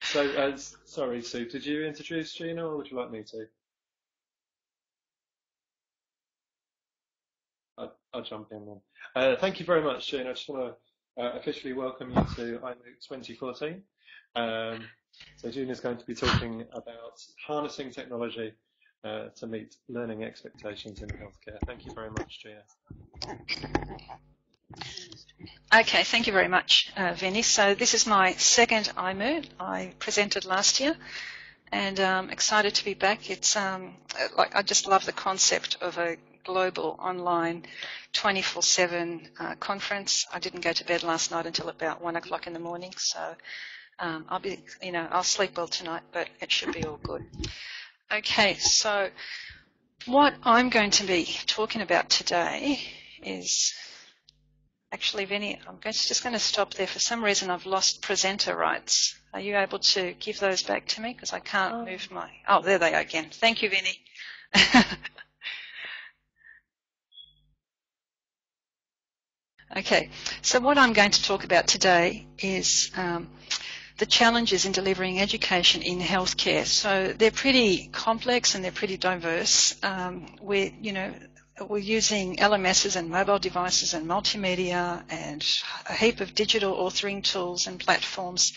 So, sorry, Sue, did you introduce Gina, or would you like me to? I'll jump in then. Thank you very much, Gina. I just want to officially welcome you to iMoot 2014. So Gina is going to be talking about harnessing technology to meet learning expectations in healthcare. Thank you very much, Gina. Okay, thank you very much, Vinny. So this is my second iMoot. I presented last year, and I'm excited to be back. It's I just love the concept of a global online 24/7 conference. I didn't go to bed last night until about 1 o'clock in the morning, so I'll sleep well tonight, but it should be all good. Okay, so what I'm going to be talking about today is, actually, Vinny, I'm just going to stop there. For some reason, I've lost presenter rights. Are you able to give those back to me? Because I can't move my... Oh, there they are again. Thank you, Vinny. Okay, so what I'm going to talk about today is the challenges in delivering education in healthcare. So they're pretty complex and they're pretty diverse. We're using LMSs and mobile devices and multimedia and a heap of digital authoring tools and platforms,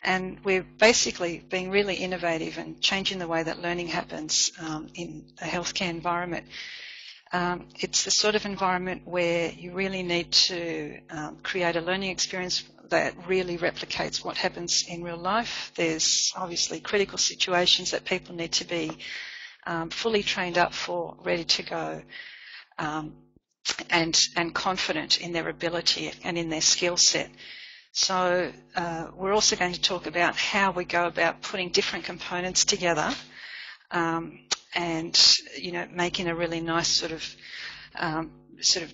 and we're basically being really innovative and changing the way that learning happens in a healthcare environment. It's the sort of environment where you really need to create a learning experience that really replicates what happens in real life. There's obviously critical situations that people need to be fully trained up for, ready to go, and confident in their ability and in their skill set. So we're also going to talk about how we go about putting different components together and making a really nice sort of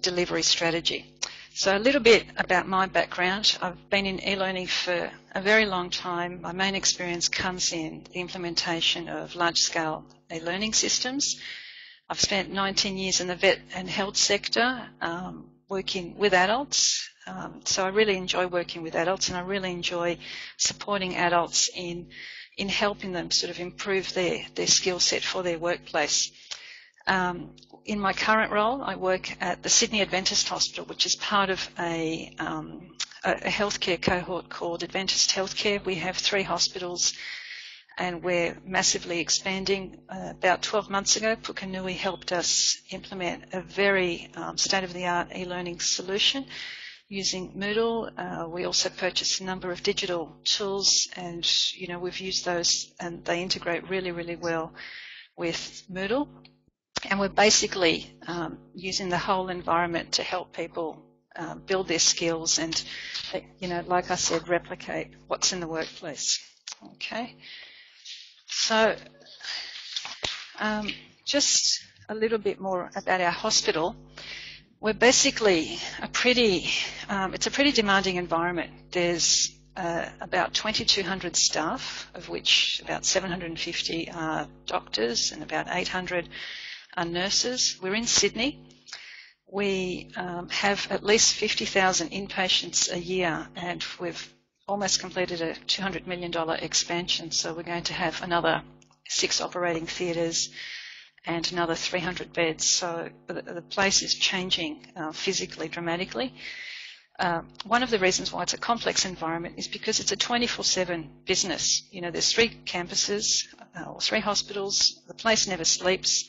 delivery strategy. So a little bit about my background. I've been in e-learning for a very long time. My main experience comes in the implementation of large-scale e-learning systems. I've spent 19 years in the vet and health sector working with adults. So I really enjoy working with adults, and I really enjoy supporting adults in helping them sort of improve their skill set for their workplace. In my current role, I work at the Sydney Adventist Hospital, which is part of a healthcare cohort called Adventist Healthcare. We have 3 hospitals, and we're massively expanding. About 12 months ago, Pukunui helped us implement a very state-of-the-art e-learning solution using Moodle. We also purchased a number of digital tools, and we've used those, and they integrate really, really well with Moodle. And we're basically using the whole environment to help people build their skills and, like I said, replicate what's in the workplace. Okay. So just a little bit more about our hospital. We're basically it's a pretty demanding environment. There's about 2,200 staff, of which about 750 are doctors and about 800 are nurses. We're in Sydney. We have at least 50,000 inpatients a year, and we've almost completed a $200 million expansion, so we're going to have another 6 operating theatres and another 300 beds. So the place is changing physically dramatically. One of the reasons why it's a complex environment is because it's a 24/7 business. There's 3 campuses or 3 hospitals. The place never sleeps,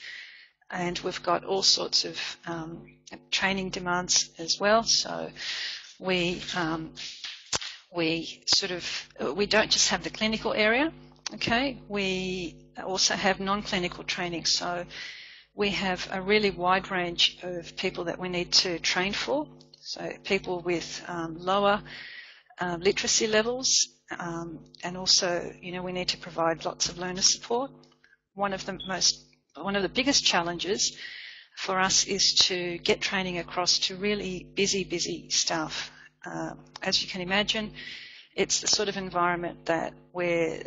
and we've got all sorts of training demands as well. So we don't just have the clinical area. Okay, we also have non-clinical training. So we have a really wide range of people that we need to train for. So people with lower literacy levels, and also, we need to provide lots of learner support. One of the biggest challenges for us is to get training across to really busy staff. As you can imagine, it's the sort of environment that where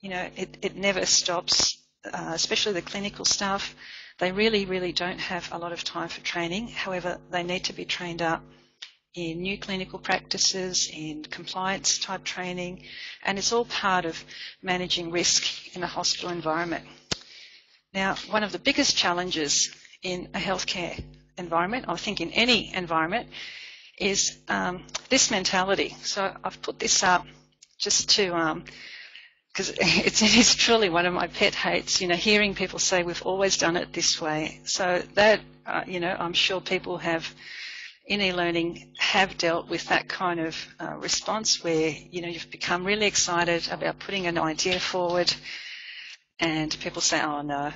it never stops, especially the clinical staff. They really don't have a lot of time for training. However, they need to be trained up in new clinical practices, in compliance type training, and it's all part of managing risk in a hospital environment. Now, one of the biggest challenges in a healthcare environment, I think in any environment, is this mentality. So I've put this up just to, because it is truly one of my pet hates, hearing people say we've always done it this way. So that, I'm sure people have in eLearning have dealt with that kind of response where, you've become really excited about putting an idea forward and people say, oh, no,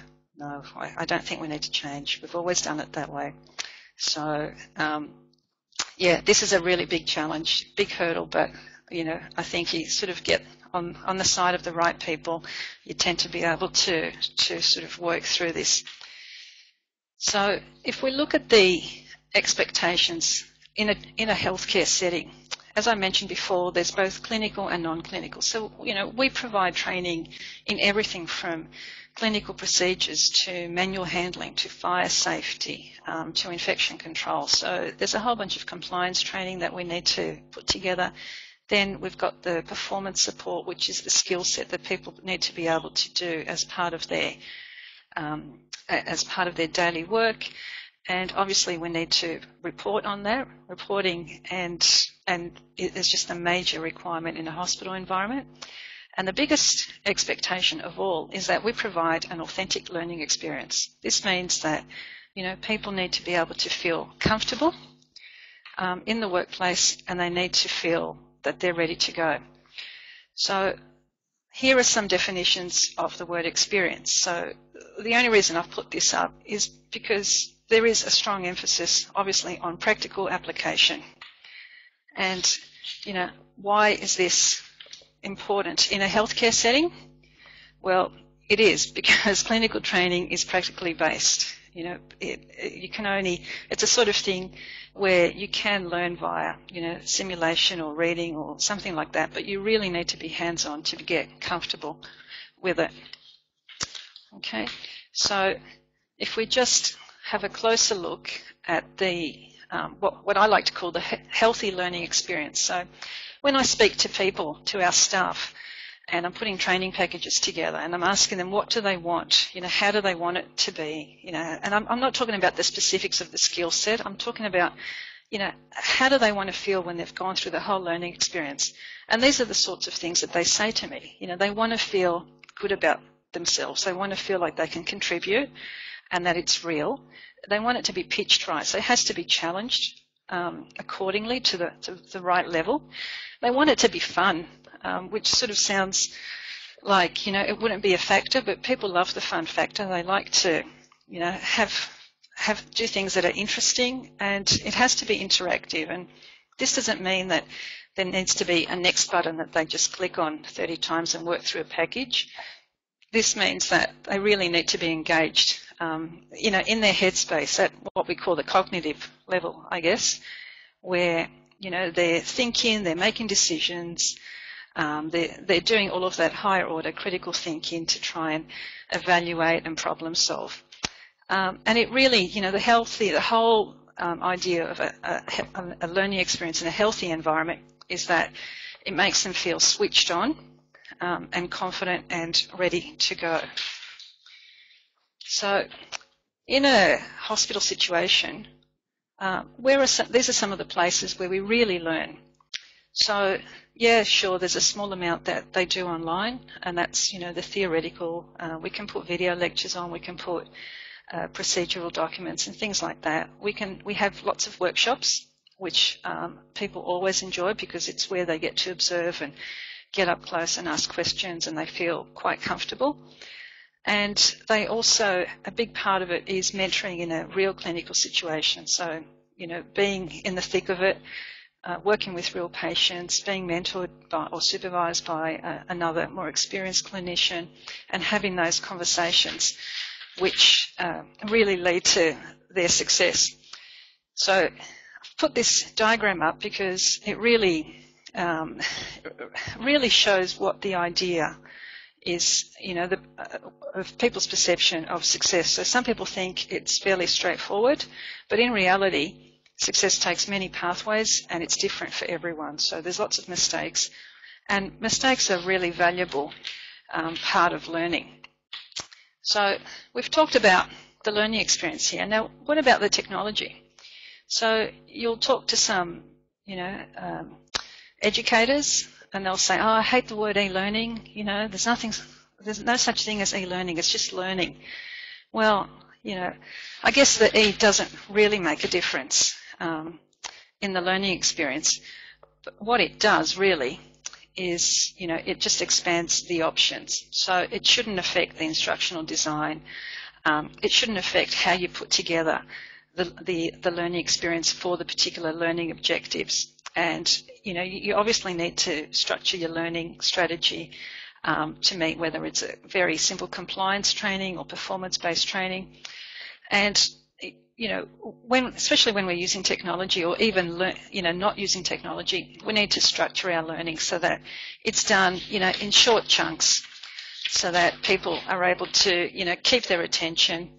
I don't think we need to change. We've always done it that way. So, this is a really big challenge, big hurdle, but, I think you sort of get on the side of the right people, you tend to be able to sort of work through this. So if we look at the expectations in a healthcare setting, as I mentioned before, there's both clinical and non-clinical. So, we provide training in everything from clinical procedures to manual handling to fire safety to infection control. So there's a whole bunch of compliance training that we need to put together. Then we've got the performance support, which is the skill set that people need to be able to do as part of their daily work. And obviously we need to report on that. Reporting and it's just a major requirement in a hospital environment. And the biggest expectation of all is that we provide an authentic learning experience. This means that, people need to be able to feel comfortable in the workplace, and they need to feel that they're ready to go. So here are some definitions of the word experience. So the only reason I've put this up is because there is a strong emphasis, obviously, on practical application. And, why is this important in a healthcare setting? Well, it is because clinical training is practically based. It's a sort of thing where you can learn via, simulation or reading or something like that, but you really need to be hands-on to get comfortable with it. Okay, so if we just have a closer look at the what I like to call the healthy learning experience. So when I speak to people, to our staff, and I'm putting training packages together and I'm asking them what do they want, how do they want it to be, and I'm not talking about the specifics of the skill set. I'm talking about, how do they want to feel when they've gone through the whole learning experience. And these are the sorts of things that they say to me. They want to feel good about themselves. They want to feel like they can contribute and that it's real. They want it to be pitched right. So it has to be challenged accordingly to the right level. They want it to be fun, which sort of sounds like, it wouldn't be a factor, but people love the fun factor. They like to, do things that are interesting, and it has to be interactive. And this doesn't mean that there needs to be a next button that they just click on 30 times and work through a package. This means that they really need to be engaged, in their headspace at what we call the cognitive level, I guess, where, they're thinking, they're making decisions, they're doing all of that higher order critical thinking to try and evaluate and problem solve. And it really, the whole idea of a learning experience in a healthy environment is that it makes them feel switched on and confident and ready to go. So in a hospital situation, these are some of the places where we really learn. So, yeah, sure, there's a small amount that they do online, and that's, the theoretical. We can put video lectures on, we can put procedural documents and things like that. We have lots of workshops, which people always enjoy because it's where they get to observe and get up close and ask questions, and they feel quite comfortable. And they also, a big part of it is mentoring in a real clinical situation. So, being in the thick of it, working with real patients, being mentored by or supervised by another more experienced clinician, and having those conversations which really lead to their success. So I've put this diagram up because it really shows what the idea is, of people's perception of success. So some people think it's fairly straightforward, but in reality, success takes many pathways and it's different for everyone. So there's lots of mistakes, and mistakes are really valuable part of learning. So we've talked about the learning experience here. Now, what about the technology? So you'll talk to some, educators, and they'll say, "Oh, I hate the word e-learning. There's no such thing as e-learning. It's just learning." Well, I guess the E doesn't really make a difference in the learning experience. But what it does really is, it just expands the options. So it shouldn't affect the instructional design. It shouldn't affect how you put together the learning experience for the particular learning objectives. And, you obviously need to structure your learning strategy to meet whether it's a very simple compliance training or performance-based training. And, especially when we're using technology, or even, not using technology, we need to structure our learning so that it's done, in short chunks, so that people are able to, keep their attention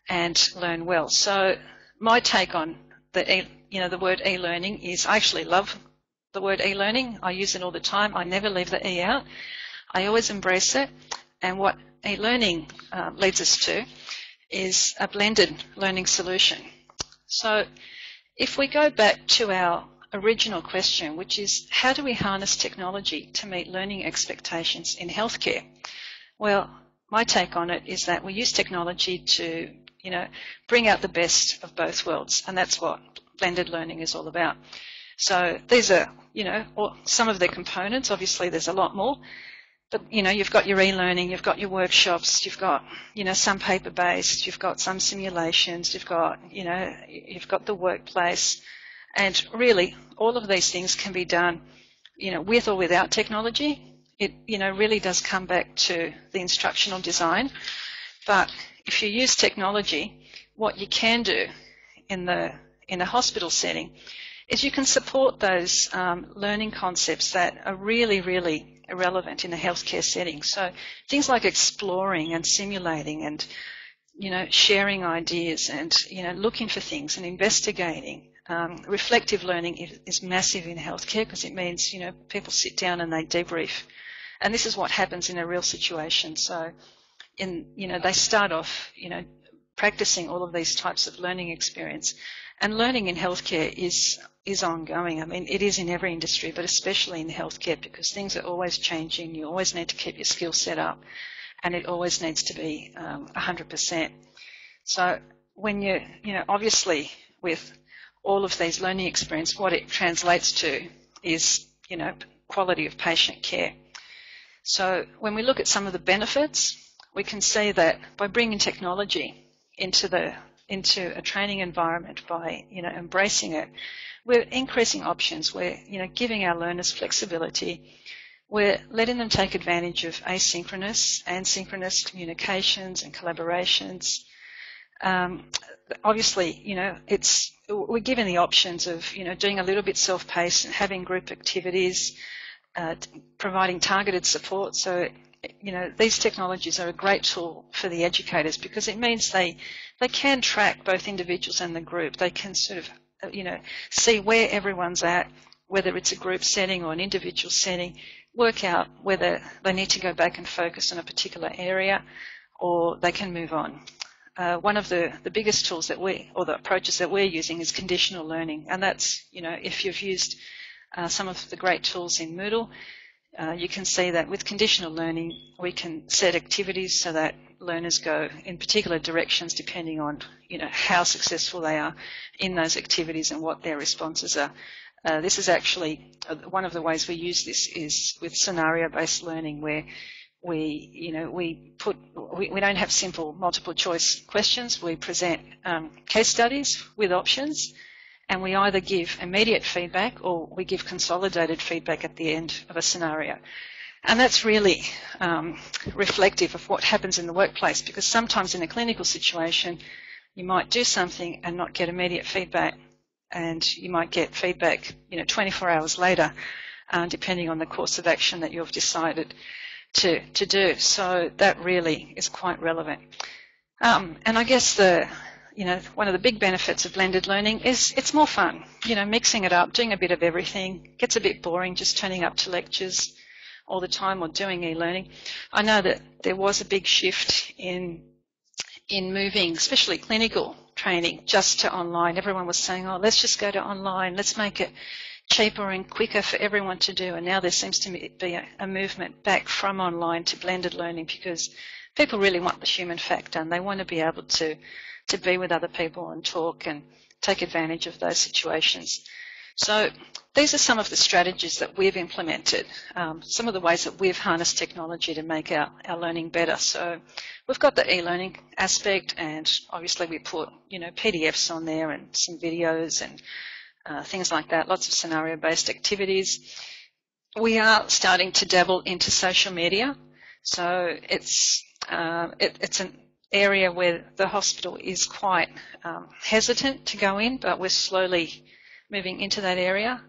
and learn well. So my take on the word e-learning is, I actually love the word e-learning. I use it all the time. I never leave the E out. I always embrace it. And what e-learning leads us to is a blended learning solution. So if we go back to our original question, which is, how do we harness technology to meet learning expectations in healthcare? Well, my take on it is that we use technology to, bring out the best of both worlds, and that's what blended learning is all about. So these are, some of the components. Obviously, there's a lot more. But, you've got your e-learning, you've got your workshops, you've got, some paper-based, you've got some simulations, you've got the workplace. And really, all of these things can be done, with or without technology. It, really does come back to the instructional design. But if you use technology, what you can do in a hospital setting is you can support those learning concepts that are really, really relevant in a healthcare setting. So things like exploring and simulating and, sharing ideas and, looking for things and investigating. Reflective learning is massive in healthcare because it means, people sit down and they debrief. And this is what happens in a real situation. So they start off, practicing all of these types of learning experience. And learning in healthcare is ongoing. I mean, it is in every industry, but especially in healthcare, because things are always changing. You always need to keep your skill set up, and it always needs to be 100%. So when obviously with all of these learning experience, what it translates to is, quality of patient care. So when we look at some of the benefits, we can see that by bringing technology into a training environment, by embracing it, we're increasing options. We're giving our learners flexibility. We're letting them take advantage of asynchronous and synchronous communications and collaborations. Obviously, we're given the options of doing a little bit self-paced and having group activities, providing targeted support. So these technologies are a great tool for the educators because it means they can track both individuals and the group. They can sort of, see where everyone's at, whether it's a group setting or an individual setting, work out whether they need to go back and focus on a particular area or they can move on. One of the biggest tools the approaches that we're using is conditional learning. And that's, if you've used some of the great tools in Moodle, you can see that with conditional learning, we can set activities so that learners go in particular directions depending on, how successful they are in those activities and what their responses are. This is actually one of the ways we use this is with scenario-based learning, where we don't have simple multiple choice questions. We present case studies with options, and we either give immediate feedback or we give consolidated feedback at the end of a scenario. And that's really reflective of what happens in the workplace, because sometimes in a clinical situation, you might do something and not get immediate feedback, and you might get feedback 24 hours later, depending on the course of action that you've decided to do. So that really is quite relevant. And I guess the one of the big benefits of blended learning is it's more fun. Mixing it up, doing a bit of everything. Gets a bit boring just turning up to lectures all the time or doing e-learning. I know that there was a big shift in moving, especially clinical training, just to online. Everyone was saying, oh, let's just go to online. Let's make it cheaper and quicker for everyone to do. And now there seems to be a movement back from online to blended learning because people really want the human factor and they want to be able to be with other people and talk and take advantage of those situations. So these are some of the strategies that we've implemented, some of the ways that we've harnessed technology to make our learning better. So we've got the e-learning aspect, and obviously we put, PDFs on there and some videos and things like that, lots of scenario-based activities. We are starting to dabble into social media. So it's an area where the hospital is quite hesitant to go in, but we're slowly moving into that area.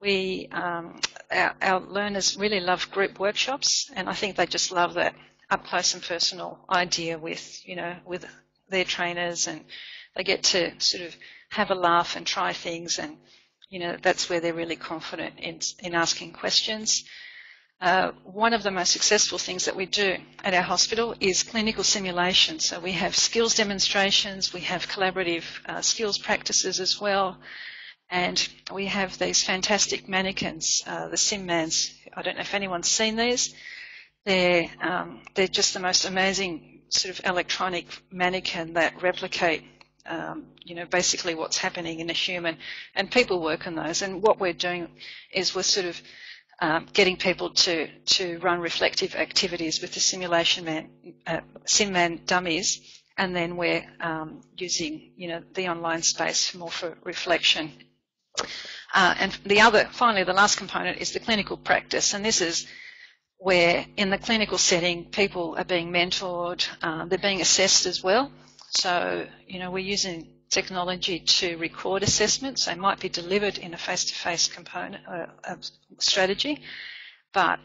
Our learners really love group workshops, and I think they just love that up close and personal idea with their trainers, and they get to sort of have a laugh and try things, and that's where they're really confident in asking questions. One of the most successful things that we do at our hospital is clinical simulation. So we have skills demonstrations, we have collaborative skills practices as well, and we have these fantastic mannequins, the SimMans. I don't know if anyone's seen these. They're just the most amazing sort of electronic mannequin that replicate basically what's happening in a human, and people work on those. And what we're doing is we're sort of getting people to run reflective activities with the SimMan dummies, and then we're using the online space more for reflection. And finally, the last component is the clinical practice, and this is where in the clinical setting people are being mentored, they're being assessed as well. So we're using technology to record assessments. They might be delivered in a face-to-face component strategy, but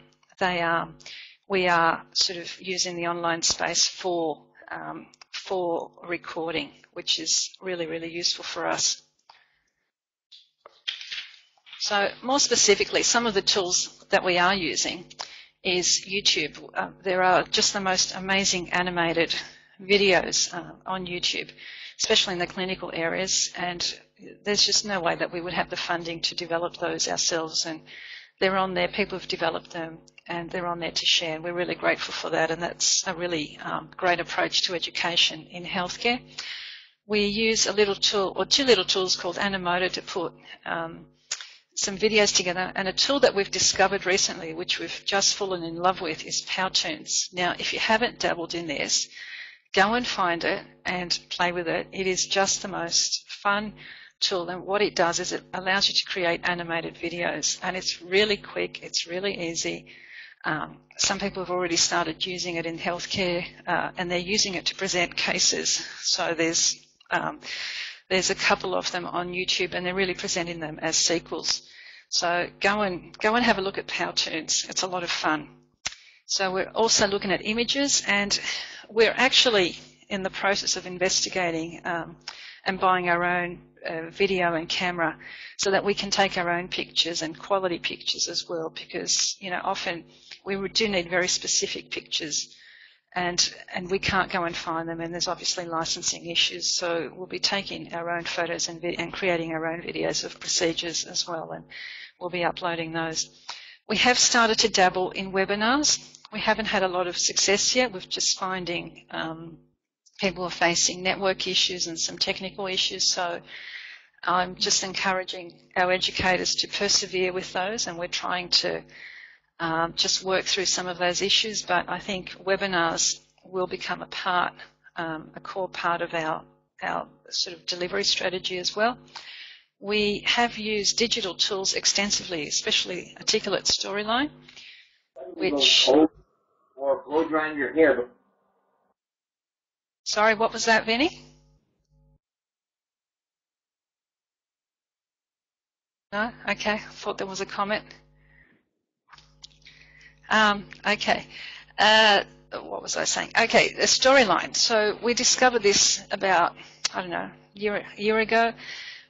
we are sort of using the online space for recording, which is really, really useful for us. So more specifically, some of the tools that we are using is YouTube. There are just the most amazing animated videos on YouTube, especially in the clinical areas, and there's just no way that we would have the funding to develop those ourselves, and they're on there, people have developed them, and they're on there to share. We're really grateful for that, and that's a really great approach to education in healthcare. We use a little tool, or two little tools called Animoto to put some videos together, and a tool that we've discovered recently, which we've just fallen in love with, is Powtoons. Now, if you haven't dabbled in this, go and find it and play with it. It is just the most fun tool, and what it does is it allows you to create animated videos, and it's really quick, it's really easy. Some people have already started using it in healthcare, and they're using it to present cases. So there's a couple of them on YouTube, and they're really presenting them as sequels. So go and have a look at Powtoons. It's a lot of fun. So we're also looking at images, and we're actually in the process of investigating and buying our own video and camera so that we can take our own pictures and quality pictures as well, because often we do need very specific pictures, and we can't go and find them, and there's obviously licensing issues. So we'll be taking our own photos and creating our own videos of procedures as well, and we'll be uploading those. We have started to dabble in webinars. We haven't had a lot of success yet. We're just finding people are facing network issues and some technical issues. So I'm just encouraging our educators to persevere with those, and we're trying to just work through some of those issues. But I think webinars will become a core part of our sort of delivery strategy as well. We have used digital tools extensively, especially Articulate Storyline, which... Or blow drying your hair. Sorry, what was that, Vinny? No? Okay, I thought there was a comment. Okay. What was I saying? Okay, the Storyline. So we discovered this about I don't know, a year ago.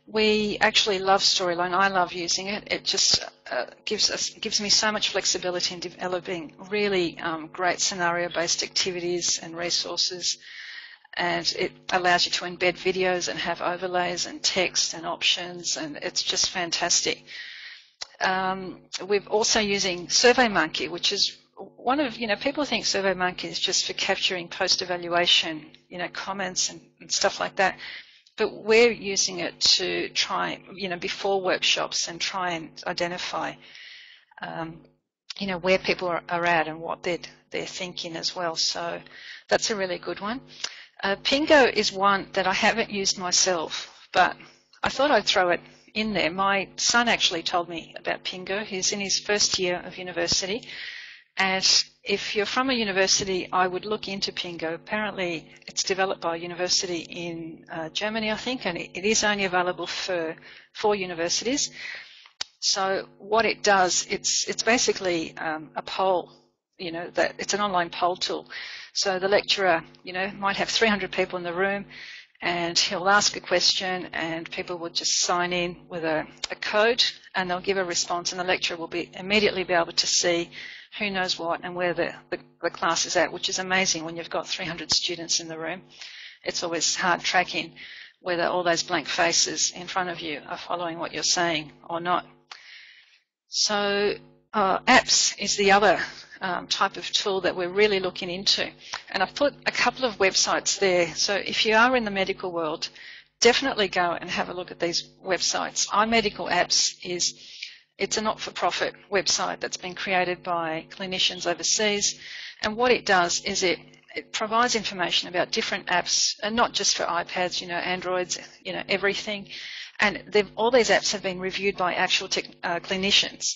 We actually love Storyline. I love using it. It just gives me so much flexibility in developing really great scenario-based activities and resources. And it allows you to embed videos and have overlays and text and options, and it's just fantastic. We're also using SurveyMonkey, which is one of, people think SurveyMonkey is just for capturing post-evaluation, comments and stuff like that. But we're using it to try, before workshops and try and identify, where people are at and what they're thinking as well. So that's a really good one. Pingo is one that I haven't used myself, but I thought I'd throw it in there. My son actually told me about Pingo. He's in his first year of university. And if you're from a university, I would look into Pingo. Apparently, it's developed by a university in Germany, I think, and it is only available for universities. So what it does, it's basically a poll, that it's an online poll tool. So the lecturer, might have 300 people in the room, and he'll ask a question, and people will just sign in with a code, and they'll give a response, and the lecturer will immediately be able to see who knows what and where the class is at, which is amazing when you've got 300 students in the room. It's always hard tracking whether all those blank faces in front of you are following what you're saying or not. So apps is the other type of tool that we're really looking into. And I've put a couple of websites there. So if you are in the medical world, definitely go and have a look at these websites. iMedical Apps it's a not-for-profit website that's been created by clinicians overseas. And what it does is it provides information about different apps, and not just for iPads, Androids, everything. And all these apps have been reviewed by actual clinicians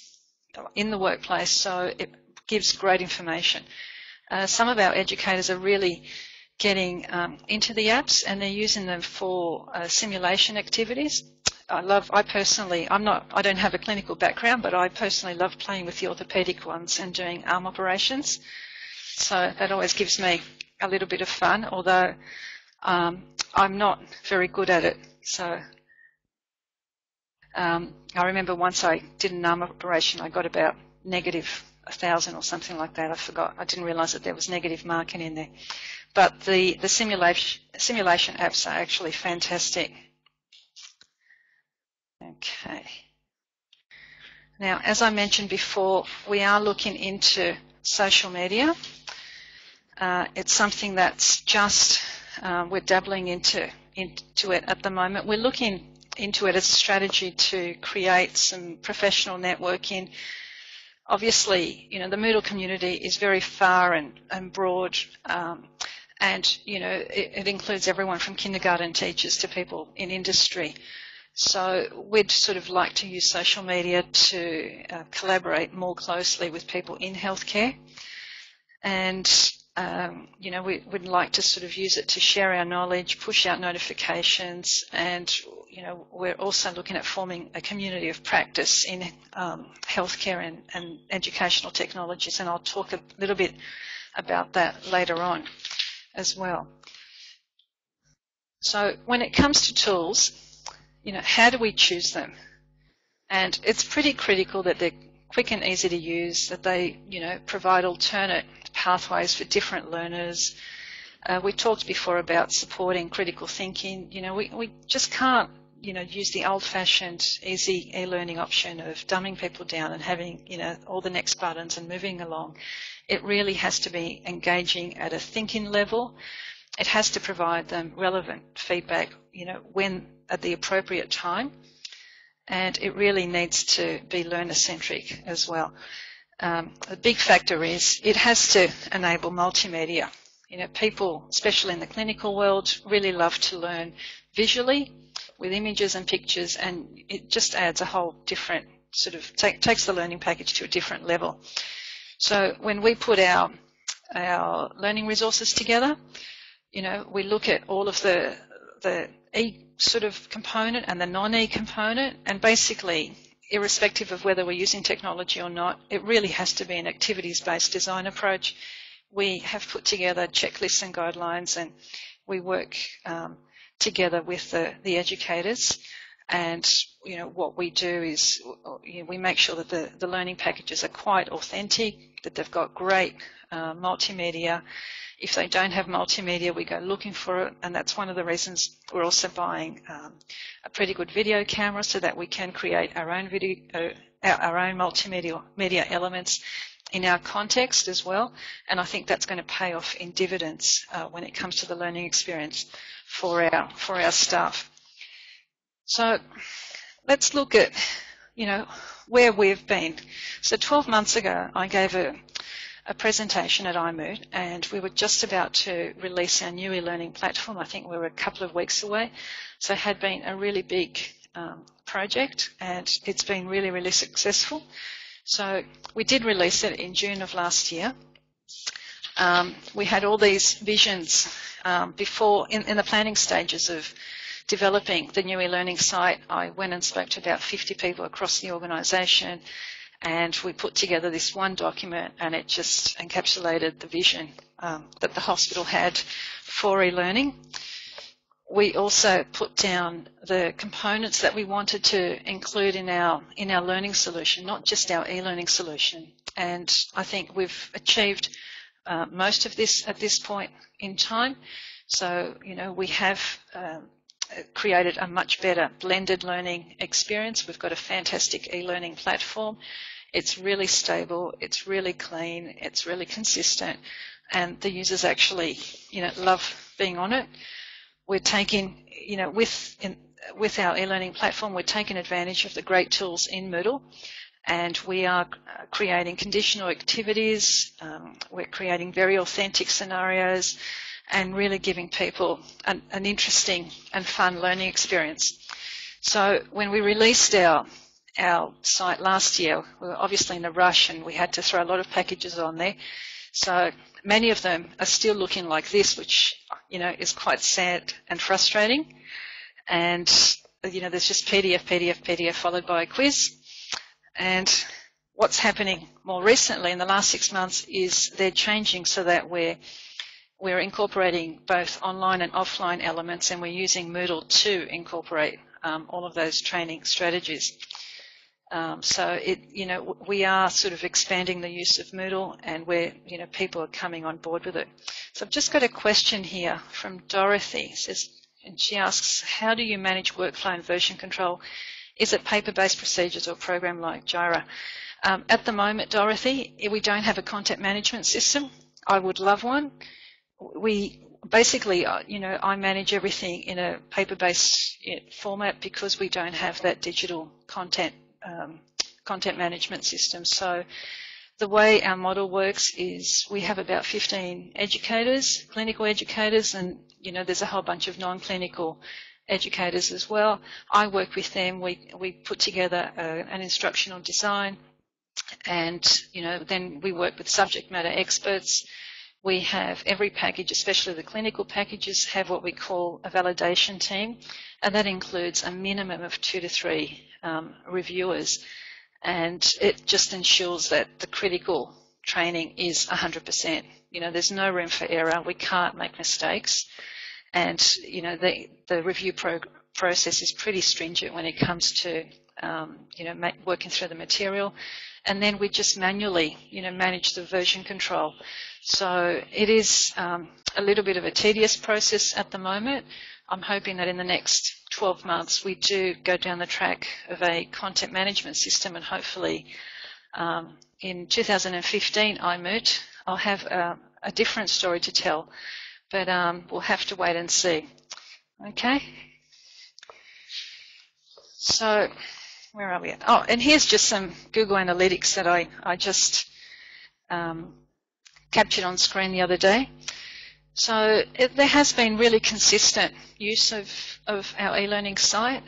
in the workplace, so it gives great information. Some of our educators are really getting into the apps, and they're using them for simulation activities. I don't have a clinical background, but I personally love playing with the orthopedic ones and doing arm operations. So that always gives me a little bit of fun, although I'm not very good at it. So I remember once I did an arm operation, I got about -1,000 or something like that. I forgot. I didn't realise that there was negative marking in there. But the simulation apps are actually fantastic. Okay. Now, as I mentioned before, we are looking into social media. It's something that's just we're dabbling into it at the moment. We're looking into it as a strategy to create some professional networking. Obviously, the Moodle community is very far and broad, and it includes everyone from kindergarten teachers to people in industry. So we'd sort of like to use social media to collaborate more closely with people in healthcare, and we'd like to sort of use it to share our knowledge, push out notifications, and we're also looking at forming a community of practice in healthcare and educational technologies, and I'll talk a little bit about that later on as well. So when it comes to tools, how do we choose them? And it's pretty critical that they're quick and easy to use, that they, provide alternate pathways for different learners. We talked before about supporting critical thinking. We just can't, use the old-fashioned easy e-learning option of dumbing people down and having, all the next buttons and moving along. It really has to be engaging at a thinking level. It has to provide them relevant feedback, when at the appropriate time. And it really needs to be learner-centric as well. A big factor is it has to enable multimedia. People, especially in the clinical world, really love to learn visually with images and pictures, and it just adds a whole different sort of takes the learning package to a different level. So when we put our learning resources together, we look at all of the E sort of component and the non-E component, and basically, irrespective of whether we're using technology or not, it really has to be an activities-based design approach. We have put together checklists and guidelines, and we work together with the educators. And, what we do is we make sure that the learning packages are quite authentic, that they've got great multimedia. If they don't have multimedia, we go looking for it, and that's one of the reasons we're also buying a pretty good video camera so that we can create our own multimedia elements in our context as well. And I think that's going to pay off in dividends when it comes to the learning experience for our staff. So let's look at, where we've been. So 12 months ago, I gave a presentation at iMoot, and we were just about to release our new eLearning platform. I think we were a couple of weeks away. So it had been a really big project, and it's been really, really successful. So we did release it in June of last year. We had all these visions before in the planning stages of developing the new eLearning site. I went and spoke to about 50 people across the organisation, and we put together this one document, and it just encapsulated the vision that the hospital had for eLearning. We also put down the components that we wanted to include in our learning solution, not just our eLearning solution. And I think we've achieved most of this at this point in time. So, we have created a much better blended learning experience. We've got a fantastic eLearning platform. It's really stable, it's really clean, it's really consistent, and the users actually, love being on it. We're taking, with our eLearning platform, we're taking advantage of the great tools in Moodle, and we are creating conditional activities. We're creating very authentic scenarios, and really giving people an interesting and fun learning experience. So when we released our site last year, we were obviously in a rush, and we had to throw a lot of packages on there. So many of them are still looking like this, which, is quite sad and frustrating. And, there's just PDF, followed by a quiz. And what's happening more recently in the last 6 months is they're changing so that we're incorporating both online and offline elements, and we're using Moodle to incorporate all of those training strategies. So we are sort of expanding the use of Moodle, and people are coming on board with it. So I've just got a question here from Dorothy. And she asks, how do you manage workflow and version control? Is it paper-based procedures or program like Jira? At the moment, Dorothy, we don't have a content management system. I would love one. We basically, I manage everything in a paper-based format because we don't have that digital content management system. So the way our model works is we have about 15 educators, clinical educators, and there's a whole bunch of non-clinical educators as well. I work with them. We put together an instructional design, and then we work with subject matter experts. We have every package, especially the clinical packages, have what we call a validation team, and that includes a minimum of 2 to 3 reviewers, and it just ensures that the critical training is 100%. There's no room for error. We can't make mistakes, and the review process is pretty stringent when it comes to working through the material. And then we just manually, manage the version control. So it is a little bit of a tedious process at the moment. I'm hoping that in the next 12 months we do go down the track of a content management system, and hopefully in 2015 iMoot I'll have a different story to tell, but we'll have to wait and see. Okay? So where are we at? Oh, and here's just some Google Analytics that I just captured on screen the other day. So there has been really consistent use of our eLearning site.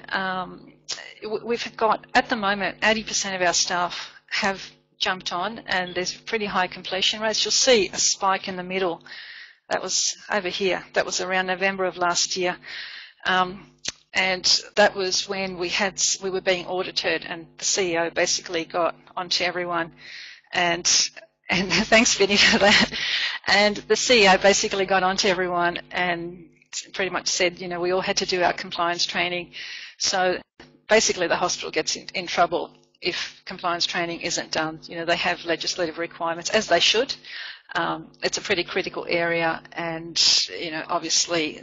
We've got, at the moment, 80% of our staff have jumped on, and there's pretty high completion rates. You'll see a spike in the middle. That was over here. That was around November of last year. And that was when we were being audited, and the CEO basically got onto everyone, and thanks, Vinny, for that. And the CEO basically got onto everyone and pretty much said, we all had to do our compliance training. So basically the hospital gets in trouble if compliance training isn't done. They have legislative requirements, as they should. It's a pretty critical area, and obviously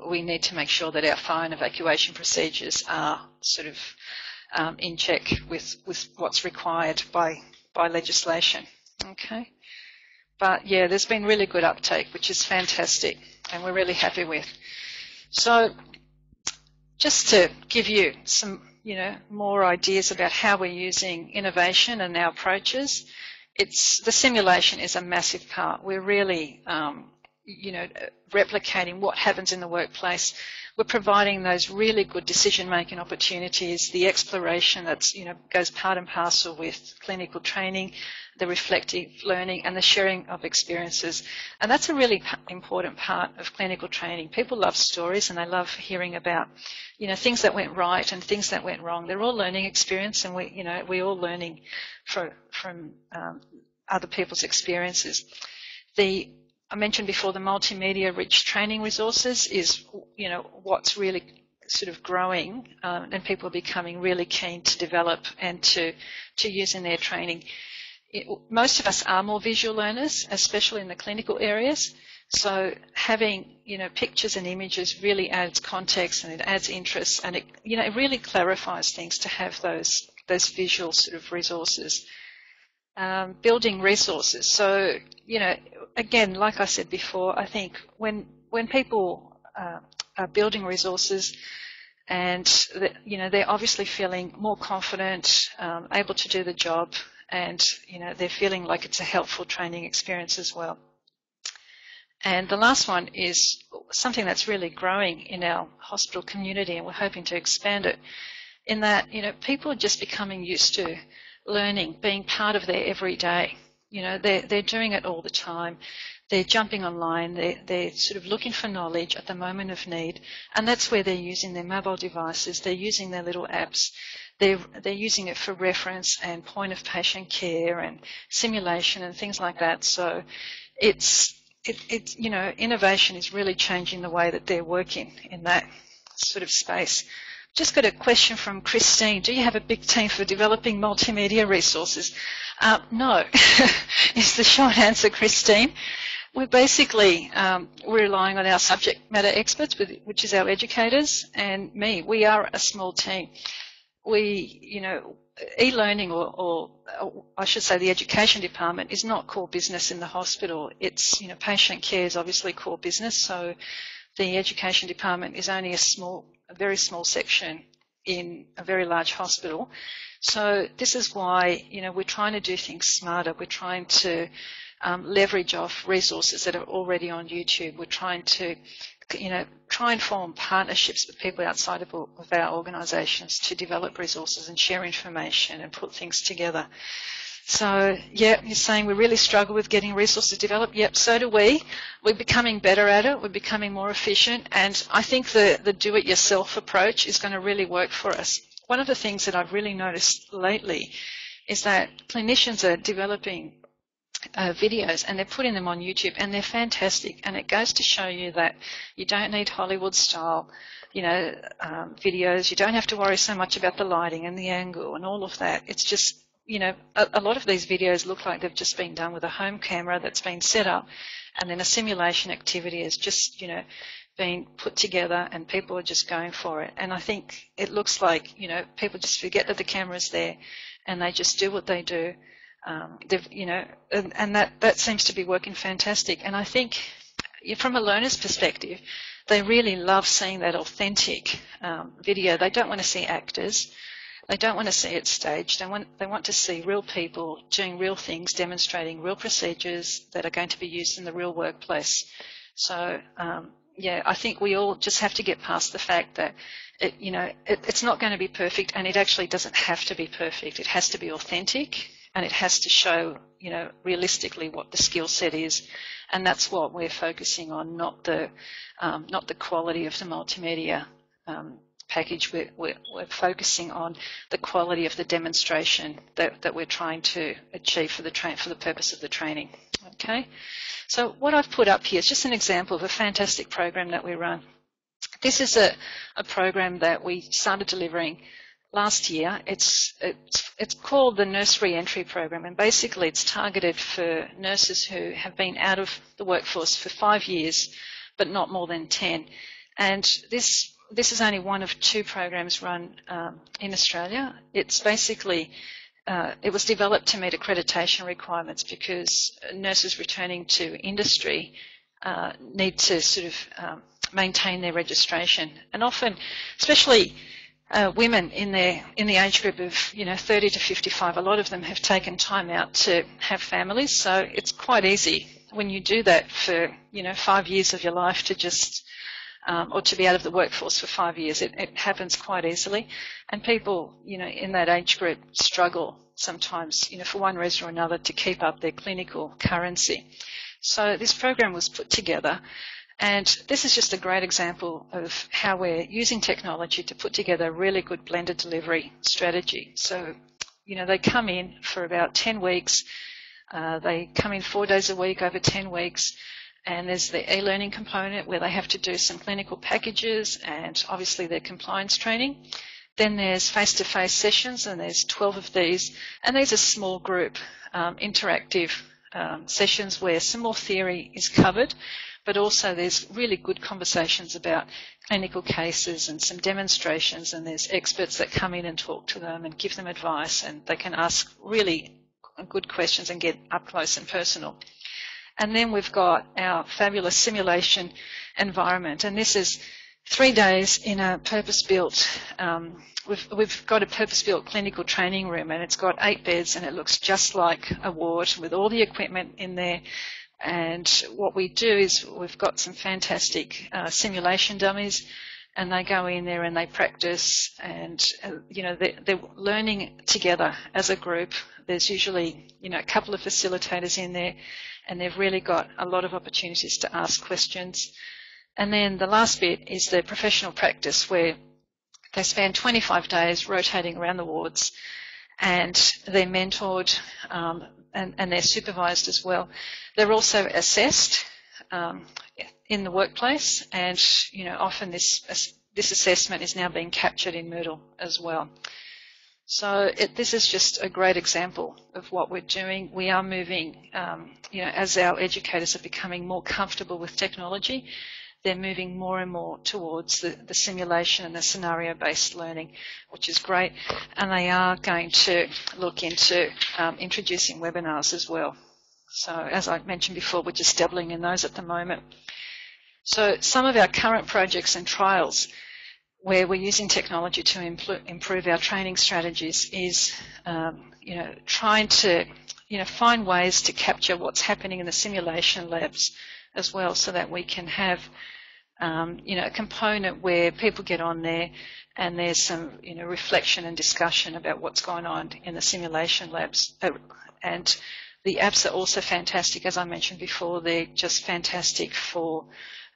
we need to make sure that our fire and evacuation procedures are sort of in check with what's required by legislation. Okay, but yeah, there's been really good uptake, which is fantastic, and we're really happy with. So just to give you some more ideas about how we're using innovation and our approaches, the simulation is a massive part. We're really, replicating what happens in the workplace. We're providing those really good decision-making opportunities, the exploration that's, goes part and parcel with clinical training, the reflective learning and the sharing of experiences. And that's a really important part of clinical training. People love stories and they love hearing about, things that went right and things that went wrong. They're all learning experience, and we're all learning from other people's experiences. I mentioned before, the multimedia-rich training resources is, what's really sort of growing, and people are becoming really keen to develop and to use in their training. Most of us are more visual learners, especially in the clinical areas. So having, pictures and images really adds context and it adds interest, and it really clarifies things to have those visual sort of resources. Building resources. So, again, like I said before, I think when people are building resources and, they're obviously feeling more confident, able to do the job, and, they're feeling like it's a helpful training experience as well. And the last one is something that's really growing in our hospital community, and we're hoping to expand it, in that, people are just becoming used to learning, being part of their everyday. They're doing it all the time. They're jumping online. They're sort of looking for knowledge at the moment of need, and that's where they're using their mobile devices. They're using their little apps. They're using it for reference and point of patient care and simulation and things like that. So it's innovation is really changing the way that they're working in that sort of space. Just got a question from Christine. Do you have a big team for developing multimedia resources? No, is the short answer, Christine. We're basically relying on our subject matter experts, which is our educators, and me. We are a small team. We, e-learning or I should say the education department is not core business in the hospital. It's, patient care is obviously core business, so the education department is only a very small section in a very large hospital. So this is why, we're trying to do things smarter. We're trying to leverage off resources that are already on YouTube. We're trying to, try and form partnerships with people outside of our organisations to develop resources and share information and put things together. So, yeah, you're saying we really struggle with getting resources developed. Yep, so do we. We're becoming better at it. We're becoming more efficient. And I think the do-it-yourself approach is going to really work for us. One of the things that I've really noticed lately is that clinicians are developing videos and they're putting them on YouTube, and they're fantastic. And it goes to show you that you don't need Hollywood-style, videos. You don't have to worry so much about the lighting and the angle and all of that. It's just, a lot of these videos look like they've just been done with a home camera that's been set up, and then a simulation activity is just, being put together, and people are just going for it. And I think it looks like, people just forget that the camera's there and they just do what they do. And that seems to be working fantastic. And I think from a learner's perspective, they really love seeing that authentic video. They don't want to see actors. They don't want to see it staged. They want to see real people doing real things, demonstrating real procedures that are going to be used in the real workplace. So, I think we all just have to get past the fact that it's not going to be perfect, and it actually doesn't have to be perfect. It has to be authentic, and it has to show, realistically what the skill set is, and that's what we're focusing on, not the quality of the multimedia package, we're focusing on the quality of the demonstration that we're trying to achieve for the purpose of the training. Okay, so what I've put up here is just an example of a fantastic program that we run. This is a program that we started delivering last year. It's called the Nurse Re-Entry Program, and basically it's targeted for nurses who have been out of the workforce for 5 years, but not more than 10. And this is only one of 2 programs run in Australia. It's basically it was developed to meet accreditation requirements because nurses returning to industry need to sort of maintain their registration, and often, especially women in the age group of 30 to 55, a lot of them have taken time out to have families. So it's quite easy when you do that for 5 years of your life to just or to be out of the workforce for 5 years. It happens quite easily, and people in that age group struggle sometimes for one reason or another to keep up their clinical currency. So this program was put together, and this is just a great example of how we're using technology to put together a really good blended delivery strategy. So, they come in for about 10 weeks. They come in 4 days a week over 10 weeks. And there's the e-learning component where they have to do some clinical packages and obviously their compliance training. Then there's face-to-face sessions, and there's 12 of these. And these are small group interactive sessions where some more theory is covered, but also there's really good conversations about clinical cases and some demonstrations, and there's experts that come in and talk to them and give them advice, and they can ask really good questions and get up close and personal. And then we've got our fabulous simulation environment, and this is 3 days in a purpose-built, we've got a purpose-built clinical training room, and it's got 8 beds, and it looks just like a ward with all the equipment in there. And what we do is we've got some fantastic simulation dummies, and they go in there and they practice, and they're learning together as a group. There's usually a couple of facilitators in there, and they've really got a lot of opportunities to ask questions. And then the last bit is the professional practice, where they spend 25 days rotating around the wards, and they're mentored and they're supervised as well. They're also assessed in the workplace, and often this assessment is now being captured in Moodle as well. So this is just a great example of what we're doing. We are moving, as our educators are becoming more comfortable with technology, they're moving more and more towards the simulation and the scenario-based learning, which is great. And they are going to look into introducing webinars as well. So as I mentioned before, we're just dabbling in those at the moment. So some of our current projects and trials where we're using technology to improve our training strategies is, trying to, find ways to capture what's happening in the simulation labs as well, so that we can have, a component where people get on there and there's some, reflection and discussion about what's going on in the simulation labs. And the apps are also fantastic, as I mentioned before. They're just fantastic for,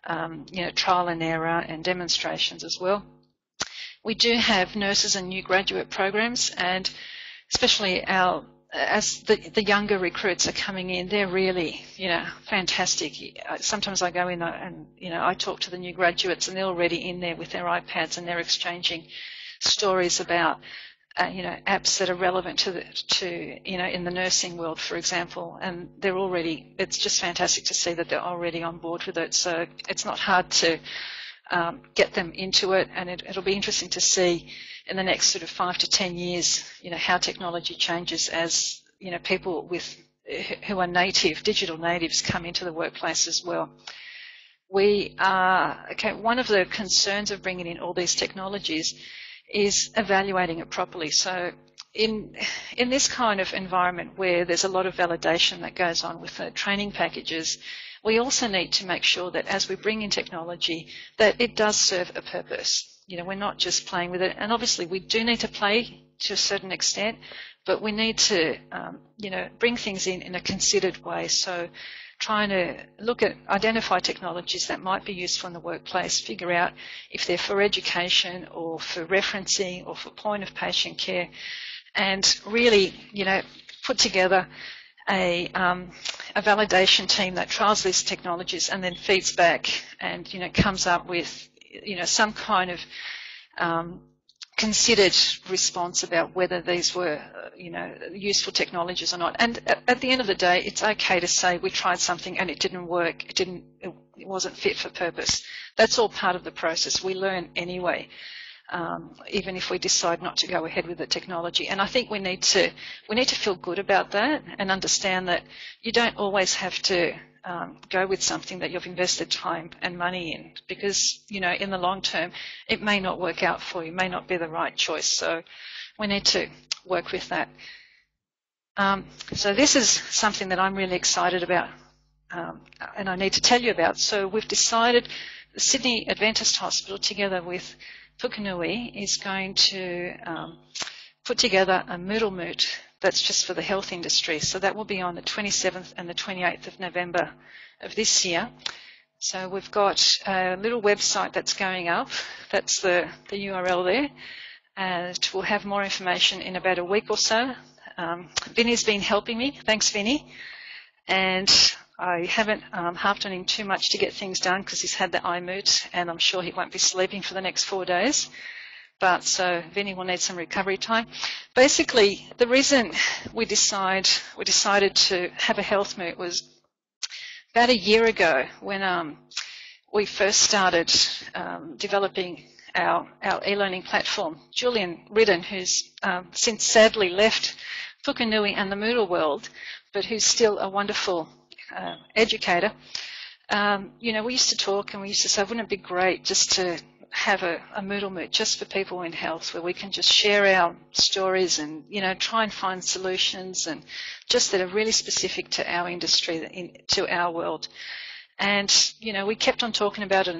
trial and error and demonstrations as well. We do have nurses and new graduate programs, and especially as the younger recruits are coming in, they're really, fantastic. Sometimes I go in and, I talk to the new graduates, and they're already in there with their iPads, and they're exchanging stories about, apps that are relevant to in the nursing world, for example, and it's just fantastic to see that they're already on board with it. So it's not hard to get them into it, and it'll be interesting to see in the next sort of 5 to 10 years, how technology changes as, people who are digital natives come into the workplace as well. One of the concerns of bringing in all these technologies is evaluating it properly. So in this kind of environment where there's a lot of validation that goes on with the training packages, we also need to make sure that as we bring in technology, that it does serve a purpose. We're not just playing with it. And obviously we do need to play to a certain extent, but we need to, bring things in a considered way. So trying to identify technologies that might be useful in the workplace, figure out if they're for education or for referencing or for point of patient care, and really, put together a validation team that trials these technologies and then feeds back and, comes up with, some kind of considered response about whether these were, useful technologies or not. And at the end of the day, it's okay to say we tried something and it didn't work. It wasn't fit for purpose. That's all part of the process. We learn anyway, even if we decide not to go ahead with the technology. And I think we need to feel good about that and understand that you don't always have to go with something that you've invested time and money in, because, in the long term, it may not work out for you, may not be the right choice. So we need to work with that. So this is something that I'm really excited about, and I need to tell you about. So we've decided the Sydney Adventist Hospital, together with Pukunui, is going to put together a Moodle that's just for the health industry. So that will be on the 27th and the 28th of November of this year. So we've got a little website that's going up. That's the URL there. And we'll have more information in about a week or so. Vinny's been helping me. Thanks, Vinny. And I haven't harped on him too much to get things done because he's had the iMoot, and I'm sure he won't be sleeping for the next 4 days. But so Vinny will need some recovery time. Basically, the reason we decided to have a health moot was about a year ago when we first started developing our e-learning platform. Julian Ridden, who's since sadly left Pukunui and the Moodle world, but who's still a wonderful educator, we used to talk and we used to say, wouldn't it be great just to have a Moodle moot just for people in health, where we can just share our stories and, try and find solutions, and just that are really specific to our industry, to our world. And, we kept on talking about it,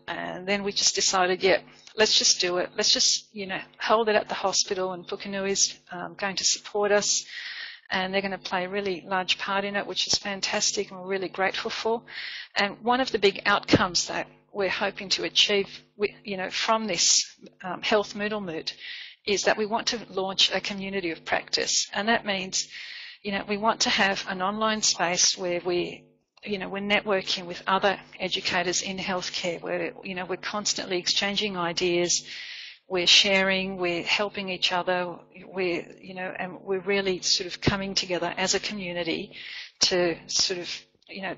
and then we just decided, let's just do it. Let's just, hold it at the hospital, and Pukunui's going to support us, and they're going to play a really large part in it, which is fantastic, and we're really grateful for. And one of the big outcomes that we're hoping to achieve, from this health Moodle moot, is that we want to launch a community of practice. And that means, we want to have an online space where we're networking with other educators in healthcare, where, we're constantly exchanging ideas, we're sharing, we're helping each other, and we're really sort of coming together as a community to sort of,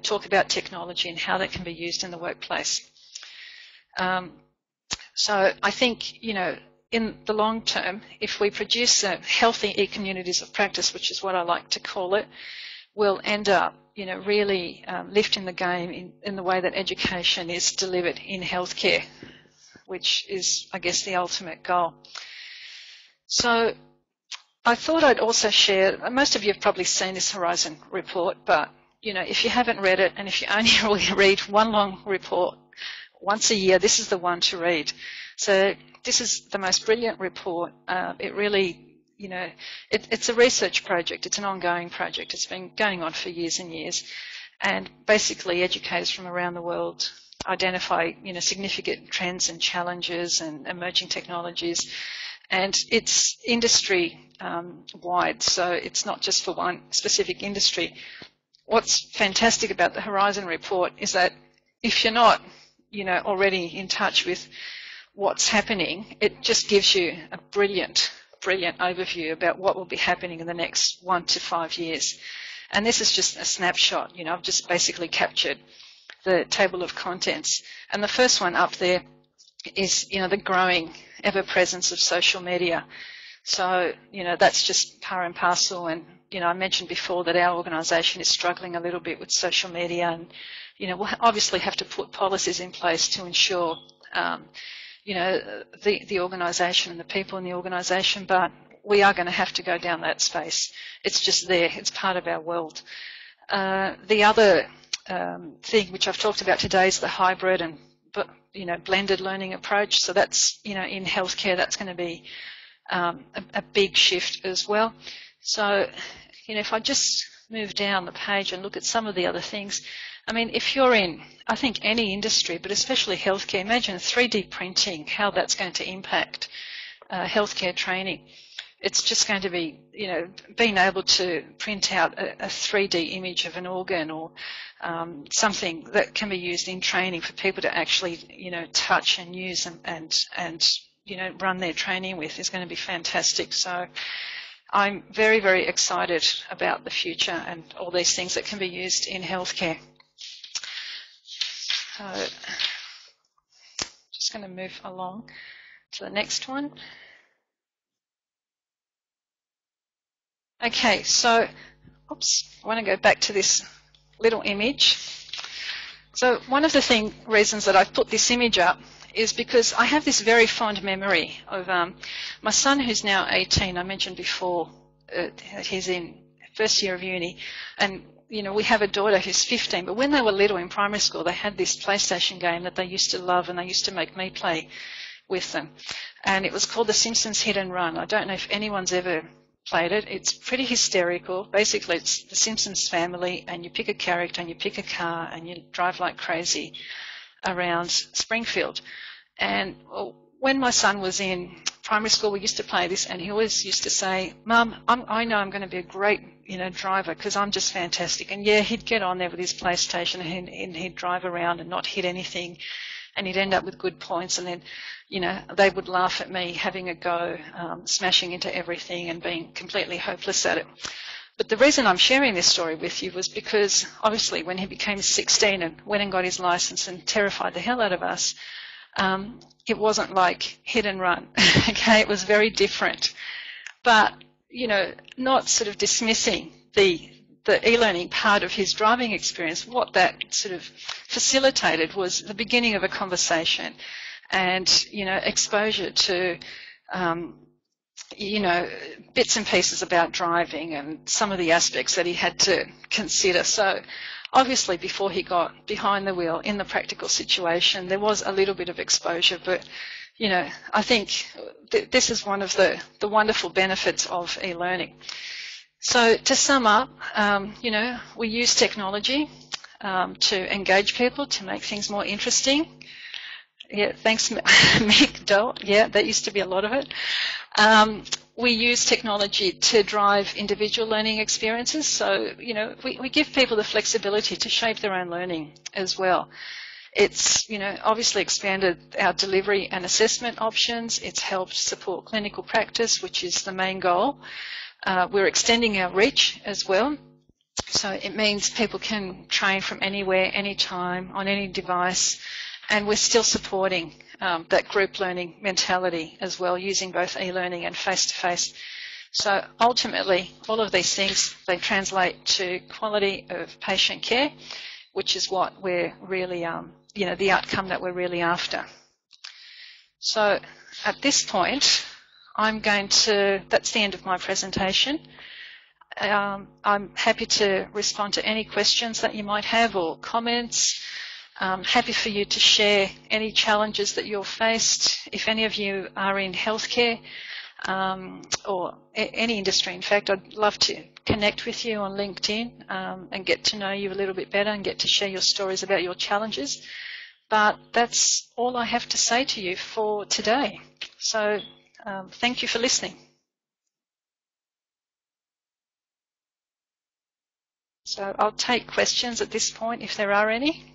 talk about technology and how that can be used in the workplace. So I think, in the long term, if we produce healthy e-communities of practice, which is what I like to call it, we'll end up, really lifting the game in the way that education is delivered in healthcare, which is, I guess, the ultimate goal. So I thought I'd also share, most of you have probably seen this Horizon report, but, if you haven't read it, and if you only really read one long report once a year, this is the one to read. So this is the most brilliant report. It really, it's a research project. It's an ongoing project. It's been going on for years and years. And basically educators from around the world identify, significant trends and challenges and emerging technologies. And it's industry wide, so it's not just for one specific industry. What's fantastic about the Horizon report is that if you're not, already in touch with what's happening, it just gives you a brilliant overview about what will be happening in the next 1 to 5 years. And this is just a snapshot. I've just basically captured the table of contents. And the first one up there is, the growing ever-presence of social media. So, that's just par and parcel. And, I mentioned before that our organisation is struggling a little bit with social media, and, we'll obviously have to put policies in place to ensure, the organisation and the people in the organisation, but we are going to have to go down that space. It's just there. It's part of our world. The other thing which I've talked about today is the hybrid and blended learning approach. So that's, in healthcare, that's going to be a big shift as well. So, if I just move down the page and look at some of the other things. I mean, if you're in, I think, any industry, but especially healthcare, imagine 3D printing, how that's going to impact healthcare training. It's just going to be, being able to print out a 3D image of an organ or something that can be used in training for people to actually, touch and use and run their training with is going to be fantastic. So I'm very, very excited about the future and all these things that can be used in healthcare. So just going to move along to the next one. Okay, so, I want to go back to this little image. So one of the reasons that I've put this image up is because I have this very fond memory of my son, who's now 18. I mentioned before he's in first year of uni, and we have a daughter who's 15. But when they were little in primary school, they had this PlayStation game that they used to love, and they used to make me play with them, and it was called The Simpsons Hit and Run. I don't know if anyone's ever played it. It's pretty hysterical. Basically, it's the Simpsons family, and you pick a character and you pick a car and you drive like crazy around Springfield. And when my son was in primary school, we used to play this, and he always used to say, "Mum, I know I'm going to be a great, driver because I'm just fantastic." And yeah, he'd get on there with his PlayStation and he'd drive around and not hit anything, and he'd end up with good points, and then they would laugh at me having a go, smashing into everything and being completely hopeless at it. But the reason I'm sharing this story with you was because, obviously, when he became 16 and went and got his license and terrified the hell out of us, it wasn't like hit and run, okay? It was very different. But, not sort of dismissing the e-learning part of his driving experience, what that sort of facilitated was the beginning of a conversation and, exposure to, bits and pieces about driving and some of the aspects that he had to consider. So obviously before he got behind the wheel in the practical situation, there was a little bit of exposure, but, I think this is one of the wonderful benefits of e-learning. So to sum up, we use technology to engage people, to make things more interesting. Yeah, thanks, Mick Doe. Yeah, that used to be a lot of it. We use technology to drive individual learning experiences. So, we give people the flexibility to shape their own learning as well. It's, obviously expanded our delivery and assessment options. It's helped support clinical practice, which is the main goal. We're extending our reach as well. So it means people can train from anywhere, anytime, on any device. And we're still supporting that group learning mentality as well, using both e-learning and face-to-face. So ultimately, all of these things, they translate to quality of patient care, which is what we're really, the outcome that we're really after. So at this point, that's the end of my presentation. I'm happy to respond to any questions that you might have or comments. Happy for you to share any challenges that you've faced. If any of you are in healthcare or any industry, in fact, I'd love to connect with you on LinkedIn and get to know you a little bit better and get to share your stories about your challenges. But that's all I have to say to you for today. So thank you for listening. So I'll take questions at this point if there are any.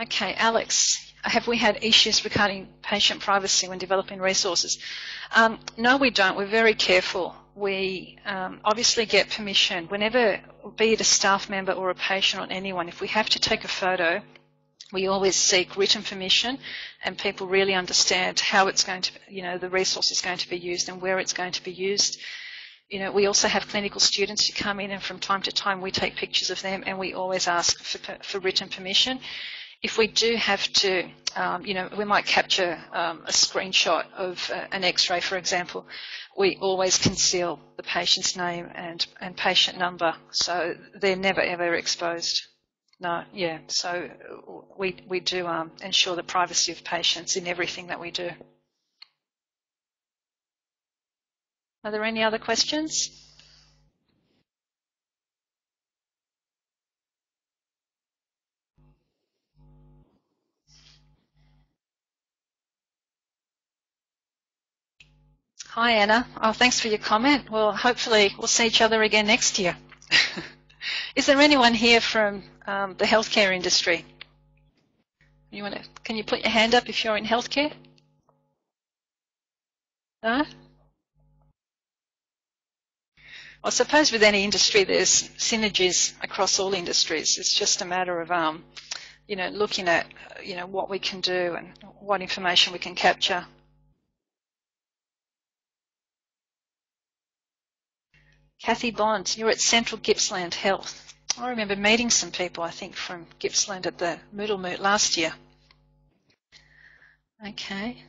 Okay, Alex, have we had issues regarding patient privacy when developing resources? No, we don't. We're very careful. We obviously get permission whenever, be it a staff member or a patient or anyone, if we have to take a photo, we always seek written permission and people really understand how it's going to, the resource is going to be used and where it's going to be used. We also have clinical students who come in, and from time to time we take pictures of them and we always ask for written permission. If we do have to, we might capture a screenshot of an X-ray, for example, we always conceal the patient's name and patient number, so they're never ever exposed. No, yeah. So we do ensure the privacy of patients in everything that we do. Are there any other questions? Hi, Anna. Oh, thanks for your comment. Well, hopefully we'll see each other again next year. Is there anyone here from the healthcare industry? Can you put your hand up if you're in healthcare? No? I suppose with any industry there's synergies across all industries. It's just a matter of looking at what we can do and what information we can capture. Kathy Bond, you're at Central Gippsland Health. I remember meeting some people, I think, from Gippsland at the eMoot last year. Okay.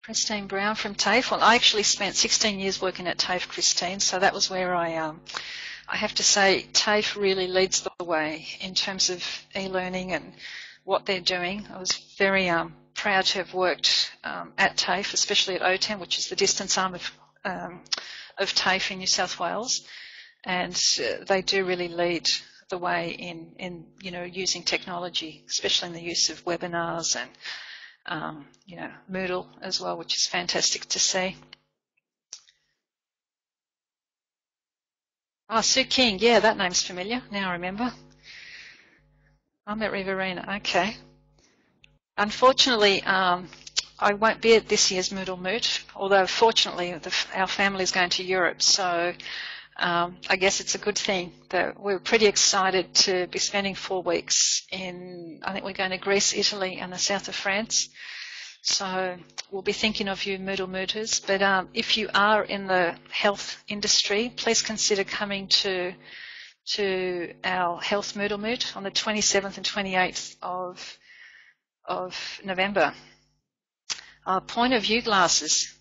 Christine Brown from TAFE. Well, I actually spent 16 years working at TAFE, Christine, so that was where I have to say TAFE really leads the way in terms of e-learning and what they're doing. I was very proud to have worked at TAFE, especially at OTAN, which is the distance arm of TAFE in New South Wales, and they do really lead the way in using technology, especially in the use of webinars and Moodle as well, which is fantastic to see. Oh, Sue King, yeah, that name's familiar. Now I remember. I'm at Riverina, okay. Unfortunately, I won't be at this year's Moot, although fortunately our family is going to Europe, so I guess it's a good thing that we're pretty excited to be spending 4 weeks I think we're going to Greece, Italy, and the south of France. So we'll be thinking of you Mooters. But if you are in the health industry, please consider coming to our health Moot on the 27th and 28th of November. Point of view glasses.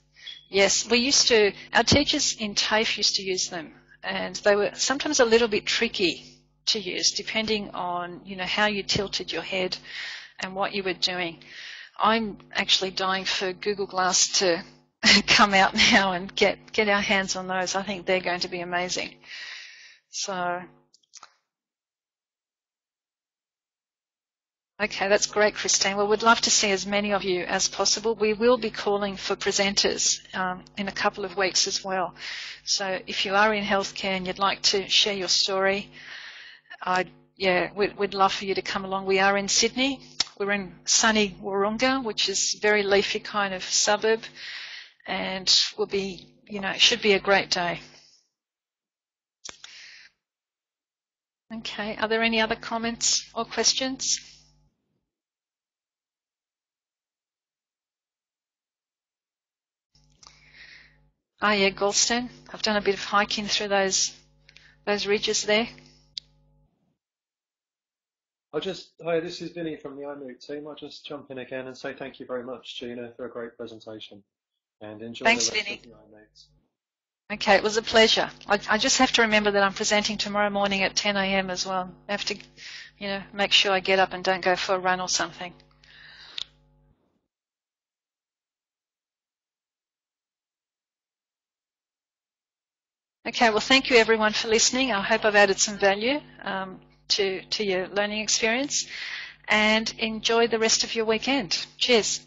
Yes, our teachers in TAFE used to use them, and they were sometimes a little bit tricky to use depending on, how you tilted your head and what you were doing. I'm actually dying for Google Glass to come out now and get our hands on those. I think they're going to be amazing. So, okay, that's great, Christine. Well, we'd love to see as many of you as possible. We will be calling for presenters in a couple of weeks as well. So if you are in healthcare and you'd like to share your story, we'd love for you to come along. We are in Sydney. We're in sunny Wahroonga, which is a very leafy kind of suburb, and it should be a great day. Okay, are there any other comments or questions? Oh yeah, Goldstone. I've done a bit of hiking through those ridges there. Hi, this is Vinny from the iMoot team. I'll just jump in again and say thank you very much, Gina, for a great presentation, and enjoy Thanks, the rest Vinny. of the iMoots. Okay, it was a pleasure. I just have to remember that I'm presenting tomorrow morning at 10 a.m. as well. I have to, make sure I get up and don't go for a run or something. Okay, well, thank you everyone for listening. I hope I've added some value to your learning experience, and enjoy the rest of your weekend. Cheers.